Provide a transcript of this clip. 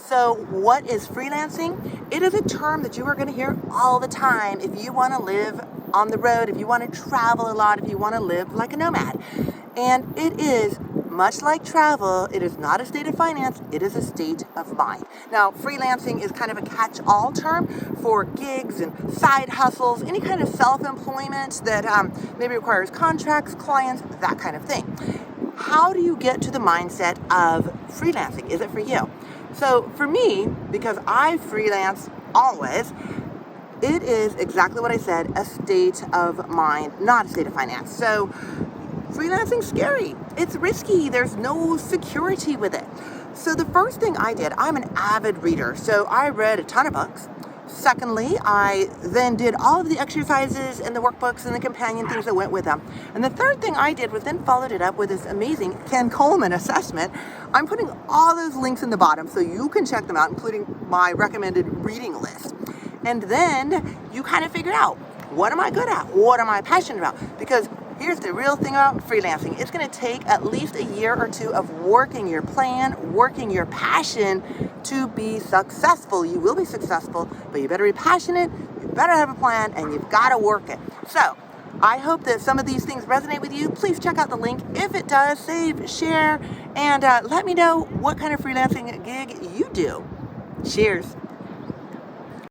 So what is freelancing? It is a term that you are going to hear all the time if you want to live on the road, if you want to travel a lot, if you want to live like a nomad. And it is much like travel, it is not a state of finance, it is a state of mind. Now, freelancing is kind of a catch-all term for gigs and side hustles, any kind of self-employment that maybe requires contracts, clients, that kind of thing. How do you get to the mindset of freelancing? Is it for you? So for me, because I freelance always, it is exactly what I said, a state of mind, not a state of finance. So freelancing's scary. It's risky. There's no security with it. So the first thing I did, I'm an avid reader, so I read a ton of books. Secondly, I then did all of the exercises and the workbooks and the companion things that went with them. And the third thing I did was then followed it up with this amazing Coleman assessment. I'm putting all those links in the bottom so you can check them out, including my recommended reading list. And then you kind of figure out, what am I good at? What am I passionate about? Because here's the real thing about freelancing. It's going to take at least a year or two of working your plan, working your passion to be successful. You will be successful, but you better be passionate, you better have a plan, and you've got to work it. So I hope that some of these things resonate with you. Please check out the link. If it does, save, share, and let me know what kind of freelancing gig you do. Cheers.